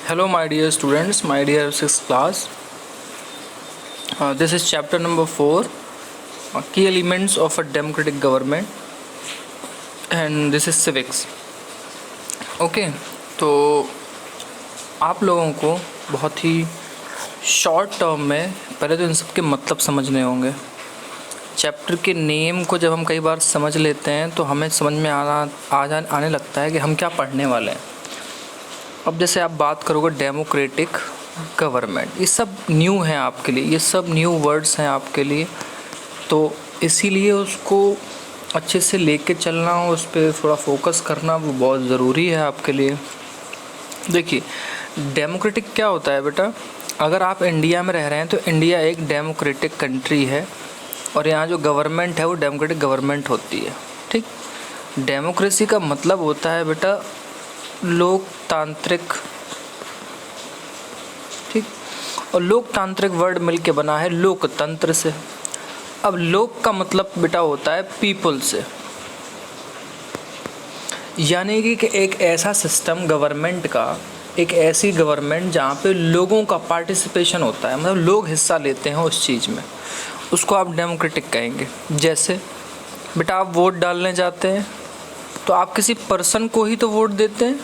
Hello, my dear students, my dear 6th class. This is chapter number 4, key elements of a democratic government, and this is civics. Okay, तो आप लोगों को बहुत ही short term में पहले तो इन सब के मतलब समझने होंगे। चैप्टर के नेम को जब हम कई बार समझ लेते हैं तो हमें समझ में आने लगता है कि हम क्या पढ़ने वाले हैं। अब जैसे आप बात करोगे डेमोक्रेटिक गवर्नमेंट, ये सब न्यू है आपके लिए, ये सब न्यू वर्ड्स हैं आपके लिए, तो इसीलिए उसको अच्छे से लेके चलना, उस पर थोड़ा फोकस करना वो बहुत ज़रूरी है आपके लिए। देखिए डेमोक्रेटिक क्या होता है बेटा, अगर आप इंडिया में रह रहे हैं तो इंडिया एक डेमोक्रेटिक कंट्री है और यहाँ जो गवर्नमेंट है वो डेमोक्रेटिक गवर्नमेंट होती है। ठीक, डेमोक्रेसी का मतलब होता है बेटा लोकतांत्रिक। ठीक, और लोकतांत्रिक वर्ड मिलके बना है लोकतंत्र से। अब लोक का मतलब बेटा होता है पीपल से, यानी कि एक ऐसा सिस्टम गवर्नमेंट का, एक ऐसी गवर्नमेंट जहाँ पे लोगों का पार्टिसिपेशन होता है, मतलब लोग हिस्सा लेते हैं उस चीज़ में, उसको आप डेमोक्रेटिक कहेंगे। जैसे बेटा आप वोट डालने जाते हैं तो आप किसी पर्सन को ही तो वोट देते हैं।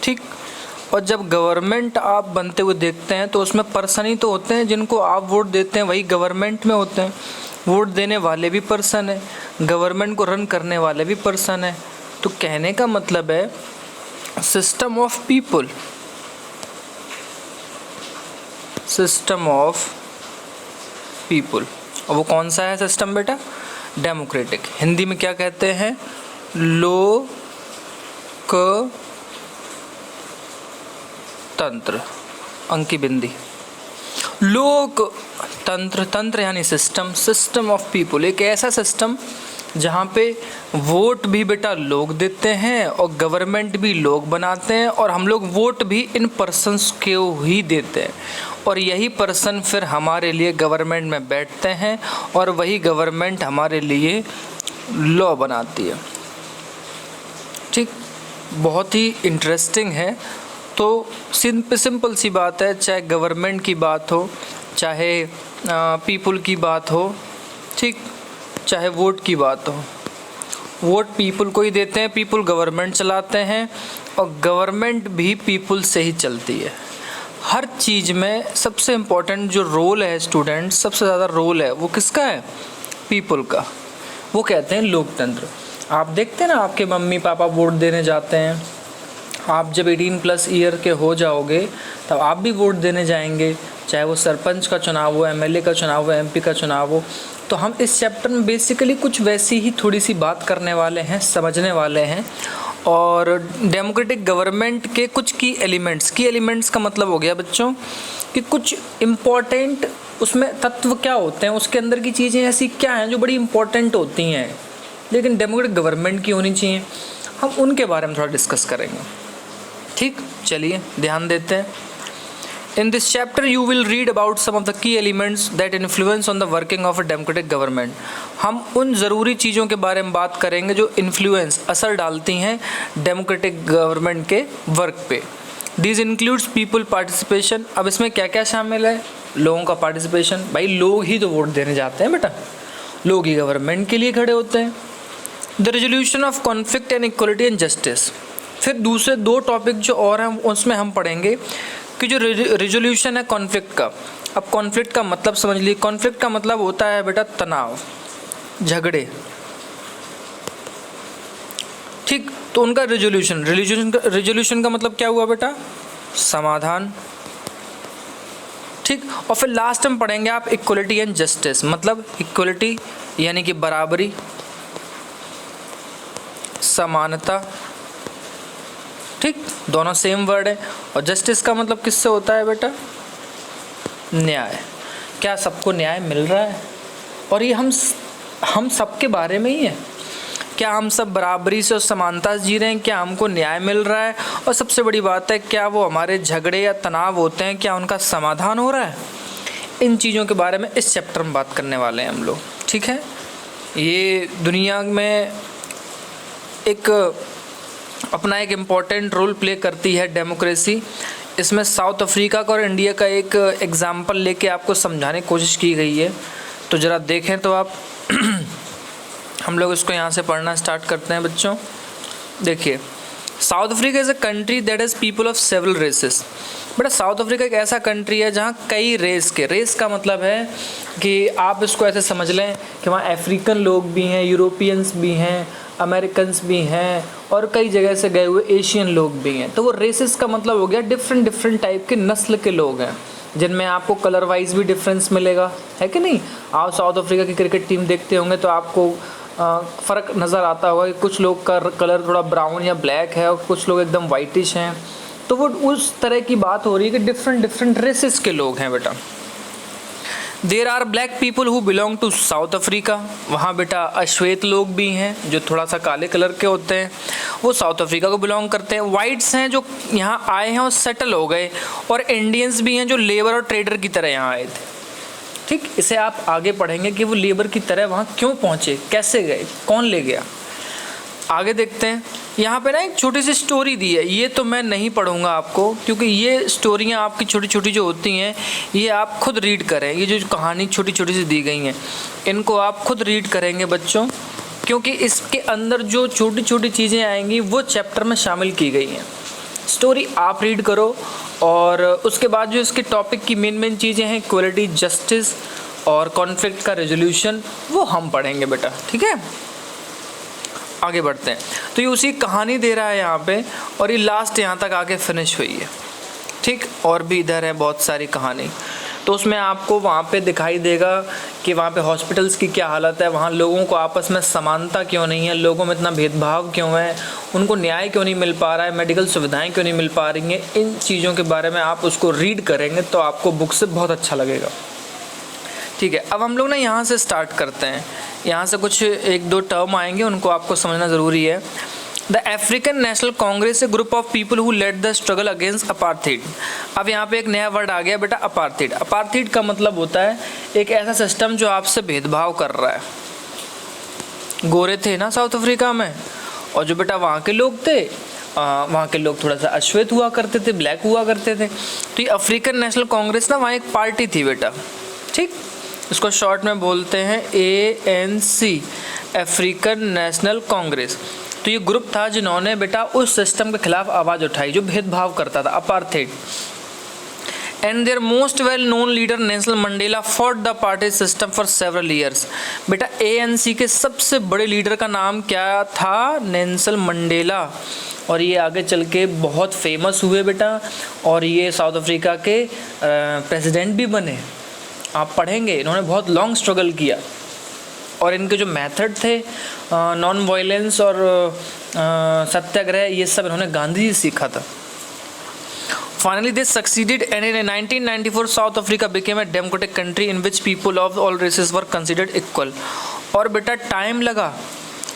ठीक, और जब गवर्नमेंट आप बनते हुए देखते हैं तो उसमें पर्सन ही तो होते हैं जिनको आप वोट देते हैं, वही गवर्नमेंट में होते हैं। वोट देने वाले भी पर्सन है, गवर्नमेंट को रन करने वाले भी पर्सन है। तो कहने का मतलब है system of people, system of people. और वो कौन सा है सिस्टम बेटा? डेमोक्रेटिक। हिंदी में क्या कहते हैं? लोकतंत्र, अंकी बिंदी। लोकतंत्र, तंत्र यानी सिस्टम, सिस्टम ऑफ पीपल, एक ऐसा सिस्टम जहाँ पे वोट भी बेटा लोग देते हैं और गवर्नमेंट भी लोग बनाते हैं, और हम लोग वोट भी इन पर्सन्स को ही देते हैं, और यही पर्सन फिर हमारे लिए गवर्नमेंट में बैठते हैं और वही गवर्नमेंट हमारे लिए लॉ बनाती है। ठीक, बहुत ही इंटरेस्टिंग है। तो सिंपल सी बात है, चाहे गवर्नमेंट की बात हो, चाहे पीपल की बात हो, ठीक, चाहे वोट की बात हो, वोट पीपल को ही देते हैं, पीपल गवर्नमेंट चलाते हैं, और गवर्नमेंट भी पीपल से ही चलती है। हर चीज़ में सबसे इम्पोर्टेंट जो रोल है स्टूडेंट, सबसे ज़्यादा रोल है वो किसका है? पीपल का। वो कहते हैं लोकतंत्र। आप देखते हैं ना, आपके मम्मी पापा वोट देने जाते हैं, आप जब 18+ ईयर के हो जाओगे तब आप भी वोट देने जाएंगे, चाहे वो सरपंच का चुनाव हो, एमएलए का चुनाव हो, एमपी का चुनाव हो। तो हम इस चैप्टर में बेसिकली कुछ वैसी ही थोड़ी सी बात करने वाले हैं, समझने वाले हैं। और डेमोक्रेटिक गवर्नमेंट के कुछ की एलिमेंट्स का मतलब हो गया बच्चों कि कुछ इम्पॉर्टेंट उसमें तत्व क्या होते हैं, उसके अंदर की चीज़ें ऐसी क्या हैं जो बड़ी इम्पॉर्टेंट होती हैं लेकिन डेमोक्रेटिक गवर्नमेंट की होनी चाहिए, हम उनके बारे में थोड़ा डिस्कस करेंगे। ठीक, चलिए ध्यान देते हैं। In this chapter you will read about some of the key elements that influence on the working of a democratic government. हम उन ज़रूरी चीज़ों के बारे में बात करेंगे जो इन्फ्लुएंस, असर डालती हैं डेमोक्रेटिक गवर्नमेंट के वर्क पे। These includes people participation। अब इसमें क्या क्या शामिल है? लोगों का पार्टिसिपेशन, भाई लोग ही तो वोट देने जाते हैं बेटा, लोग ही गवर्नमेंट के लिए खड़े होते हैं। The resolution of conflict and equality and justice. फिर दूसरे दो टॉपिक जो और हैं उसमें हम पढ़ेंगे कि जो रेजोल्यूशन है कॉन्फ्लिक्ट का। अब कॉन्फ्लिक्ट का मतलब समझ लीजिए, कॉन्फ्लिक्ट का मतलब होता है बेटा तनाव, झगड़े। ठीक, तो उनका रेजोल्यूशन का मतलब क्या हुआ बेटा? समाधान। ठीक, और फिर लास्ट में पढ़ेंगे आप इक्वलिटी एंड जस्टिस। मतलब इक्वलिटी यानी कि बराबरी, समानता, ठीक, दोनों सेम वर्ड है। और जस्टिस का मतलब किससे होता है बेटा? न्याय। क्या सबको न्याय मिल रहा है? और ये हम सबके बारे में ही है। क्या हम सब बराबरी से और समानता से जी रहे हैं? क्या हमको न्याय मिल रहा है? और सबसे बड़ी बात है, क्या वो हमारे झगड़े या तनाव होते हैं, क्या उनका समाधान हो रहा है? इन चीज़ों के बारे में इस चैप्टर में बात करने वाले हैं हम लोग। ठीक है, ये दुनिया में एक अपना एक इम्पॉर्टेंट रोल प्ले करती है डेमोक्रेसी। इसमें साउथ अफ्रीका का और इंडिया का एक एग्जाम्पल लेके आपको समझाने की कोशिश की गई है, तो ज़रा देखें तो आप हम लोग इसको यहाँ से पढ़ना स्टार्ट करते हैं बच्चों। देखिए, South Africa is a country that is people of several races. बेटा साउथ अफ्रीका एक ऐसा कंट्री है जहाँ कई रेस का मतलब है कि आप इसको ऐसे समझ लें कि वहाँ अफ्रीकन लोग भी हैं, यूरोपियंस भी हैं, अमेरिकन्स भी हैं और कई जगह से गए हुए एशियन लोग भी हैं। तो वो रेसेस का मतलब हो गया डिफरेंट टाइप के नस्ल के लोग हैं, जिनमें आपको कलर वाइज भी डिफरेंस मिलेगा, है कि नहीं। आप साउथ अफ्रीका की क्रिकेट टीम देखते होंगे तो आपको फ़र्क नज़र आता होगा कि कुछ लोग का कलर थोड़ा ब्राउन या ब्लैक है और कुछ लोग एकदम वाइटिश हैं। तो वो उस तरह की बात हो रही है कि डिफरेंट रेसेस के लोग हैं बेटा। There are black people who belong to South Africa. वहाँ बेटा अश्वेत लोग भी हैं जो थोड़ा सा काले कलर के होते हैं, वो साउथ अफ्रीका को बिलोंग करते हैं। वाइट्स हैं जो यहाँ आए हैं और सेटल हो गए, और इंडियंस भी हैं जो लेबर और ट्रेडर की तरह यहाँ आए थे। ठीक, इसे आप आगे पढ़ेंगे कि वो लेबर की तरह वहाँ क्यों पहुँचे, कैसे गए, कौन ले गया। आगे देखते हैं, यहाँ पे ना एक छोटी सी स्टोरी दी है। ये तो मैं नहीं पढ़ूंगा आपको, क्योंकि ये स्टोरियाँ आपकी छोटी छोटी जो होती हैं ये आप खुद रीड करें। ये जो कहानी छोटी छोटी सी दी गई हैं इनको आप खुद रीड करेंगे बच्चों, क्योंकि इसके अंदर जो छोटी छोटी चीज़ें आएंगी वो चैप्टर में शामिल की गई हैं। स्टोरी आप रीड करो, और उसके बाद जो इसके टॉपिक की मेन चीज़ें हैं, इक्वलिटी, जस्टिस और कॉन्फ्लिक्ट का रेजोल्यूशन, वो हम पढ़ेंगे बेटा। ठीक है, आगे बढ़ते हैं। तो ये उसी कहानी दे रहा है यहाँ पे, और ये लास्ट यहाँ तक आके फिनिश हुई है। ठीक, और भी इधर है बहुत सारी कहानी। तो उसमें आपको वहाँ पे दिखाई देगा कि वहाँ पे हॉस्पिटल्स की क्या हालत है, वहाँ लोगों को आपस में समानता क्यों नहीं है, लोगों में इतना भेदभाव क्यों है, उनको न्याय क्यों नहीं मिल पा रहा है, मेडिकल सुविधाएँ क्यों नहीं मिल पा रही हैं। इन चीज़ों के बारे में आप उसको रीड करेंगे तो आपको बुक से बहुत अच्छा लगेगा। ठीक है, अब हम लोग ना यहाँ से स्टार्ट करते हैं। यहाँ से कुछ एक दो टर्म आएंगे, उनको आपको समझना ज़रूरी है। The African National Congress a group of people who led the struggle against apartheid. अब यहाँ पे एक नया वर्ड आ गया बेटा, अपार्थीड। अपार्थीड का मतलब होता है एक ऐसा सिस्टम जो आपसे भेदभाव कर रहा है। गोरे थे ना साउथ अफ्रीका में, और जो बेटा वहाँ के लोग थे, वहाँ के लोग थोड़ा सा अश्वेत हुआ करते थे, ब्लैक हुआ करते थे। तो ये अफ्रीकन नेशनल कांग्रेस ना वहाँ एक पार्टी थी बेटा। ठीक, इसको शॉर्ट में बोलते हैं ANC, अफ्रीकन नेशनल कांग्रेस। तो ये ग्रुप था जिन्होंने बेटा उस सिस्टम के खिलाफ आवाज़ उठाई जो भेदभाव करता था, apartheid. And there most well known leader Nelson Mandela fought the party system for several years. बेटा ANC के सबसे बड़े लीडर का नाम क्या था? Nelson Mandela. और ये आगे चल के बहुत फेमस हुए बेटा, और ये साउथ अफ्रीका के प्रेसिडेंट भी बने। आप पढ़ेंगे इन्होंने बहुत लॉन्ग स्ट्रगल किया, और इनके जो मेथड थे नॉन वायलेंस और सत्याग्रह, ये सब इन्होंने गांधी जी सीखा था। Finally they succeeded, and in 1994 South Africa became a democratic country in which people of all races were considered equal. और बेटा टाइम लगा,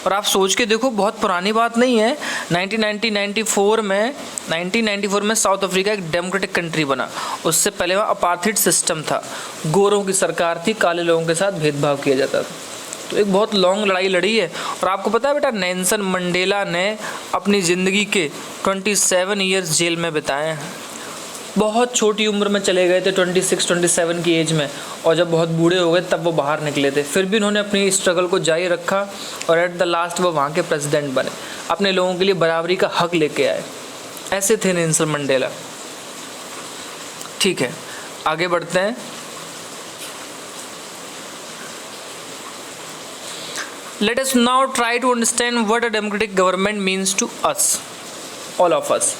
और आप सोच के देखो बहुत पुरानी बात नहीं है। 1994 में साउथ अफ्रीका एक डेमोक्रेटिक कंट्री बना। उससे पहले वहाँ अपार्थीड सिस्टम था, गोरों की सरकार थी, काले लोगों के साथ भेदभाव किया जाता था। तो एक बहुत लॉन्ग लड़ाई लड़ी है। और आपको पता है बेटा नेल्सन मंडेला ने अपनी ज़िंदगी के 27 ईयर्स जेल में बिताए हैं। बहुत छोटी उम्र में चले गए थे, 26-27 की एज में, और जब बहुत बूढ़े हो गए तब वो बाहर निकले थे। फिर भी उन्होंने अपनी स्ट्रगल को जारी रखा, और एट द लास्ट वो वहाँ के प्रेसिडेंट बने, अपने लोगों के लिए बराबरी का हक लेके आए। ऐसे थे नेल्सन मंडेला। ठीक है, आगे बढ़ते हैं। Let us now try to understand what a democratic government means to us, all of us.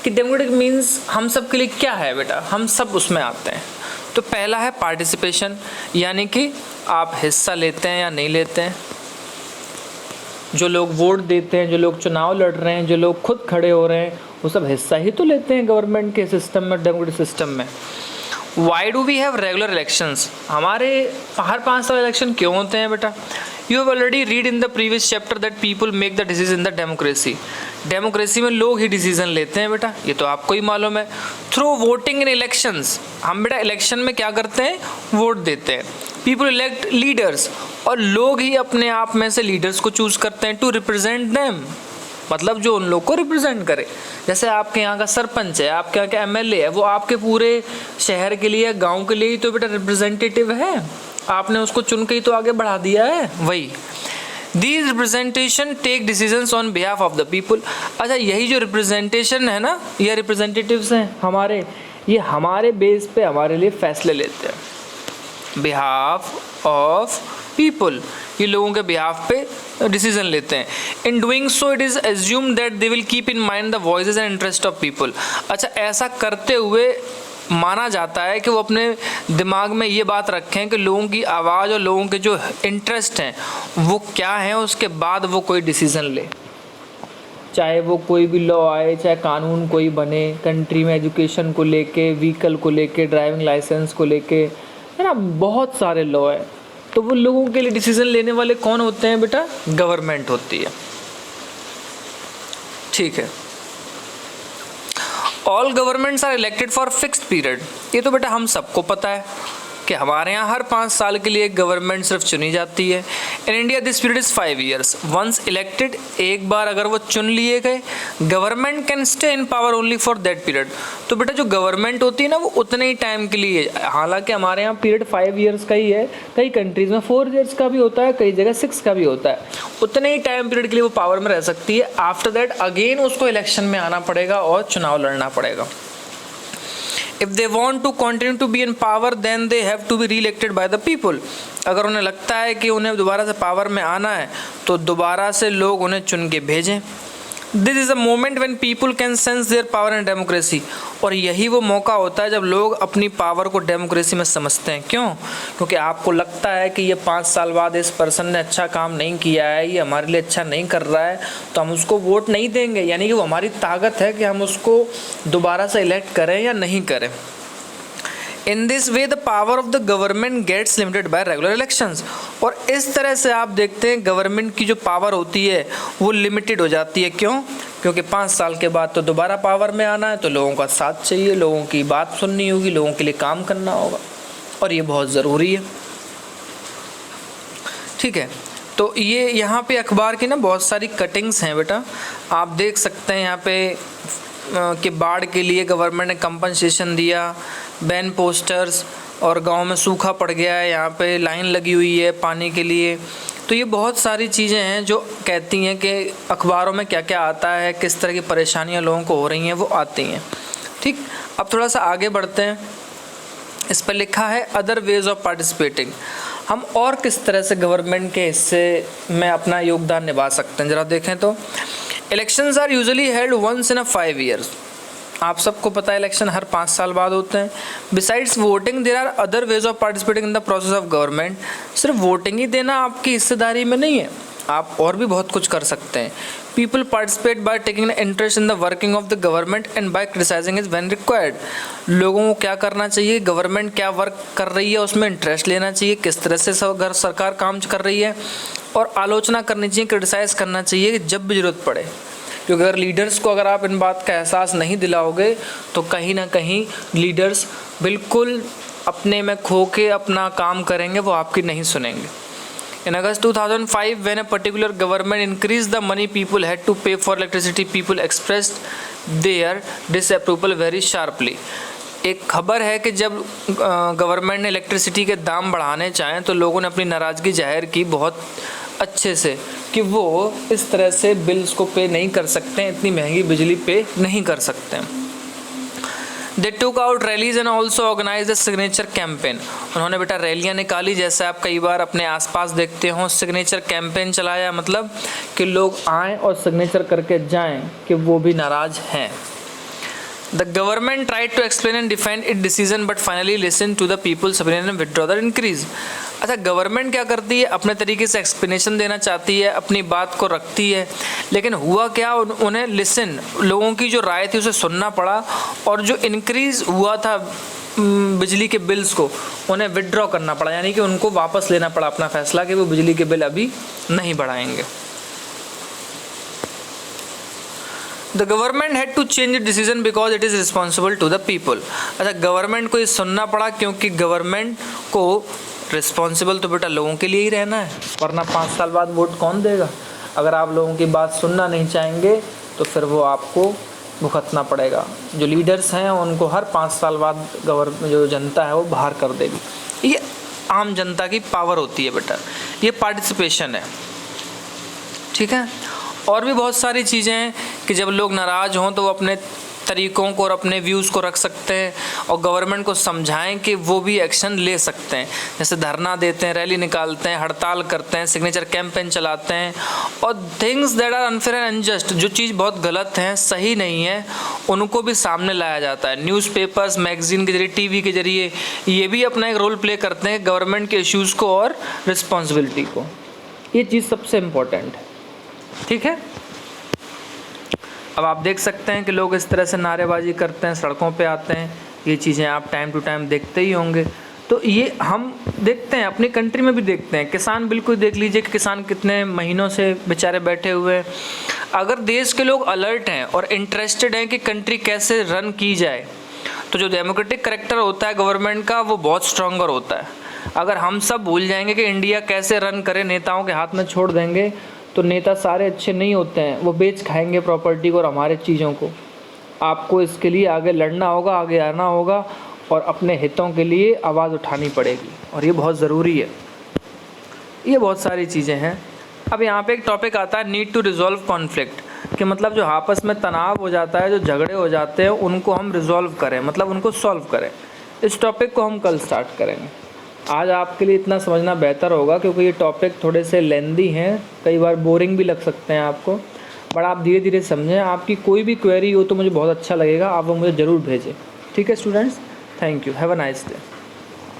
कि डेमोक्रेटिक मीन्स हम सब के लिए क्या है बेटा, हम सब उसमें आते हैं। तो पहला है पार्टिसिपेशन, यानी कि आप हिस्सा लेते हैं या नहीं लेते हैं। जो लोग वोट देते हैं, जो लोग चुनाव लड़ रहे हैं, जो लोग खुद खड़े हो रहे हैं, वो सब हिस्सा ही तो लेते हैं गवर्नमेंट के सिस्टम में, डेमोक्रेटिक सिस्टम में। Why do we have regular elections? हमारे हर 5 साल इलेक्शन क्यों होते हैं बेटा? You have already read in the previous chapter that people make the decision in the democracy. Democracy में लोग ही डिसीजन लेते हैं बेटा, ये तो आपको ही मालूम है। थ्रू वोटिंग इन इलेक्शंस, हम बेटा इलेक्शन में क्या करते हैं? वोट देते हैं। पीपल इलेक्ट लीडर्स, और लोग ही अपने आप में से लीडर्स को चूज करते हैं टू रिप्रेजेंट देम, मतलब जो उन लोग को रिप्रेजेंट करे। जैसे आपके यहाँ का सरपंच है, आपके यहाँ का एमएलए है, वो आपके पूरे शहर के लिए, गांव के लिए ही तो बेटा रिप्रेजेंटेटिव है, आपने उसको चुन के ही तो आगे बढ़ा दिया है। वही These representation take decisions on behalf of the people। अच्छा, यही जो रिप्रेजेंटेशन है ना, ये रिप्रेजेंटेटिव्स हैं हमारे, ये हमारे बेस पे हमारे लिए फैसले लेते हैं। बिहाफ ऑफ पीपल, ये लोगों के बिहाफ पे डिसीजन लेते हैं। In doing so it is assume that they will keep in mind the voices and interest of people. अच्छा, ऐसा करते हुए माना जाता है कि वो अपने दिमाग में ये बात रखें कि लोगों की आवाज़ और लोगों के जो इंटरेस्ट हैं वो क्या हैं, उसके बाद वो कोई डिसीज़न ले। चाहे वो कोई भी लॉ आए, चाहे कानून कोई बने कंट्री में, एजुकेशन को लेके, व्हीकल को लेके, ड्राइविंग लाइसेंस को लेके, है ना, बहुत सारे लॉ है। तो वो लोगों के लिए डिसीज़न लेने वाले कौन होते हैं बेटा? गवर्नमेंट होती है। ठीक है। All governments are elected for fixed period. ये तो बेटा हम सबको पता है कि हमारे यहाँ हर 5 साल के लिए गवर्नमेंट सिर्फ चुनी जाती है। In India this period is 5 years। Once elected, एक बार अगर वो चुन लिए गए, government can stay in power only for that period. तो बेटा जो गवर्नमेंट होती है ना, वो उतने ही टाइम के लिए, हालांकि हमारे यहाँ पीरियड 5 years का ही है, कई कंट्रीज़ में 4 years का भी होता है, कई जगह 6 का भी होता है। उतने ही टाइम पीरियड के लिए वो पावर में रह सकती है। आफ्टर दैट अगेन उसको इलेक्शन में आना पड़ेगा और चुनाव लड़ना पड़ेगा। If they want to continue to be in power, then they have to be re-elected by the people। अगर उन्हें लगता है कि उन्हें दोबारा से पावर में आना है तो दोबारा से लोग उन्हें चुन के भेजें। This is a moment when people can sense their power and democracy. और यही वो मौका होता है जब लोग अपनी पावर को डेमोक्रेसी में समझते हैं। क्यों? क्योंकि आपको लगता है कि ये 5 साल बाद इस पर्सन ने अच्छा काम नहीं किया है, ये हमारे लिए अच्छा नहीं कर रहा है, तो हम उसको वोट नहीं देंगे। यानी कि वो हमारी ताकत है कि हम उसको दोबारा से इलेक्ट करें या नहीं करें। In this way the power of the government gets limited by regular elections. और इस तरह से आप देखते हैं गवर्नमेंट की जो पावर होती है वो लिमिटेड हो जाती है। क्यों? क्योंकि 5 साल के बाद तो दोबारा पावर में आना है, तो लोगों का साथ चाहिए, लोगों की बात सुननी होगी, लोगों के लिए काम करना होगा, और ये बहुत ज़रूरी है। ठीक है, तो ये यहाँ पे अखबार की ना बहुत सारी कटिंग्स हैं बेटा, आप देख सकते हैं यहाँ पे कि बाढ़ के लिए गवर्नमेंट ने कंपनसेशन दिया, बैन पोस्टर्स, और गांव में सूखा पड़ गया है, यहाँ पे लाइन लगी हुई है पानी के लिए। तो ये बहुत सारी चीज़ें हैं जो कहती हैं कि अखबारों में क्या क्या आता है, किस तरह की परेशानियाँ लोगों को हो रही हैं, वो आती हैं। ठीक, अब थोड़ा सा आगे बढ़ते हैं। इस पर लिखा है अदर वेज ऑफ पार्टिसिपेटिंग। हम और किस तरह से गवर्नमेंट के हिस्से में अपना योगदान निभा सकते हैं, ज़रा देखें तो। Elections are usually held once in a 5 years। आप सबको पता है इलेक्शन हर 5 साल बाद होते हैं। Besides voting there are other ways of participating in the process of government. सिर्फ वोटिंग ही देना आपकी हिस्सेदारी में नहीं है, आप और भी बहुत कुछ कर सकते हैं। People participate by taking interest in the working of the government and by criticising is when required. लोगों को क्या करना चाहिए, गवर्नमेंट क्या वर्क कर रही है उसमें इंटरेस्ट लेना चाहिए, किस तरह से सरकार काम कर रही है, और आलोचना करनी चाहिए, क्रिटिसाइज़ करना चाहिए जब भी ज़रूरत पड़े। क्योंकि अगर लीडर्स को अगर आप इन बात का एहसास नहीं दिलाओगे तो कहीं ना कहीं लीडर्स बिल्कुल अपने में खो के अपना काम करेंगे, वो आपकी नहीं सुनेंगे। In August 2005, when a particular government increased the money people had to pay for electricity, people expressed their disapproval very sharply। एक खबर है कि जब गवर्नमेंट ने इलेक्ट्रिसिटी के दाम बढ़ाने चाहें तो लोगों ने अपनी नाराज़गी जाहिर की बहुत अच्छे से, कि वो इस तरह से बिल्स को पे नहीं कर सकते हैं, इतनी महंगी बिजली पे नहीं कर सकते हैं। They took out rallies and also organized a signature campaign। उन्होंने बेटा रैलियाँ निकाली, जैसे आप कई बार अपने आसपास देखते हो, सिग्नेचर कैंपेन चलाया, मतलब कि लोग आएँ और सिग्नेचर करके जाएं कि वो भी नाराज़ हैं। The government tried to explain and defend its decision but finally listened to the people's opinion and withdraw the increase। अच्छा, गवर्नमेंट क्या करती है, अपने तरीके से एक्सप्लेनेशन देना चाहती है, अपनी बात को रखती है, लेकिन हुआ क्या, उन्हें लिसन, लोगों की जो राय थी उसे सुनना पड़ा, और जो इंक्रीज़ हुआ था बिजली के बिल्स को उन्हें विड्रॉ करना पड़ा, यानी कि उनको वापस लेना पड़ा अपना फैसला कि वो बिजली के बिल अभी नहीं बढ़ाएंगे। The government had to change its decision because it is responsible to the people। अच्छा, गवर्नमेंट को ये सुनना पड़ा क्योंकि गवर्नमेंट को रिस्पॉन्सिबल तो बेटा लोगों के लिए ही रहना है, वरना 5 साल बाद वोट कौन देगा। अगर आप लोगों की बात सुनना नहीं चाहेंगे तो फिर वो आपको भुगतना पड़ेगा। जो लीडर्स हैं उनको हर 5 साल बाद जो जनता है वो बाहर कर देगी। ये आम जनता की पावर होती है बेटा, ये पार्टिसिपेशन है, ठीक है। और भी बहुत सारी चीज़ें हैं कि जब लोग नाराज़ हों तो वो अपने तरीक़ों को और अपने व्यूज़ को रख सकते हैं और गवर्नमेंट को समझाएं कि वो भी एक्शन ले सकते हैं, जैसे धरना देते हैं, रैली निकालते हैं, हड़ताल करते हैं, सिग्नेचर कैंपेन चलाते हैं। और things that are unfair and unjust, जो चीज़ बहुत गलत हैं, सही नहीं है, उनको भी सामने लाया जाता है। न्यूज़पेपर्स, मैगज़ीन के जरिए, टीवी के जरिए ये भी अपना एक रोल प्ले करते हैं गवर्नमेंट के इश्यूज़ को और रिस्पॉन्सिबिलिटी को। ये चीज़ सबसे इम्पोर्टेंट है, ठीक है। अब आप देख सकते हैं कि लोग इस तरह से नारेबाजी करते हैं, सड़कों पे आते हैं, ये चीज़ें आप टाइम टू टाइम देखते ही होंगे। तो ये हम देखते हैं, अपनी कंट्री में भी देखते हैं। किसान, बिल्कुल देख लीजिए कि किसान कितने महीनों से बेचारे बैठे हुए हैं। अगर देश के लोग अलर्ट हैं और इंटरेस्टेड हैं कि कंट्री कैसे रन की जाए, तो जो डेमोक्रेटिक करैक्टर होता है गवर्नमेंट का, वो बहुत स्ट्रॉन्गर होता है। अगर हम सब भूल जाएंगे कि इंडिया कैसे रन करे, नेताओं के हाथ में छोड़ देंगे, तो नेता सारे अच्छे नहीं होते हैं, वो बेच खाएंगे प्रॉपर्टी को और हमारे चीज़ों को। आपको इसके लिए आगे लड़ना होगा, आगे आना होगा और अपने हितों के लिए आवाज़ उठानी पड़ेगी, और ये बहुत ज़रूरी है। ये बहुत सारी चीज़ें हैं। अब यहाँ पे एक टॉपिक आता है नीड टू रिजॉल्व कॉन्फ्लिक्ट, कि मतलब जो आपस में तनाव हो जाता है, जो झगड़े हो जाते हैं, उनको हम रिजॉल्व करें, मतलब उनको सॉल्व करें। इस टॉपिक को हम कल स्टार्ट करेंगे। आज आपके लिए इतना समझना बेहतर होगा क्योंकि ये टॉपिक थोड़े से लेंदी हैं, कई बार बोरिंग भी लग सकते हैं आपको, बट आप धीरे धीरे समझें। आपकी कोई भी क्वेरी हो तो मुझे बहुत अच्छा लगेगा, आप वो मुझे ज़रूर भेजें, ठीक है students. Thank you, have a nice day.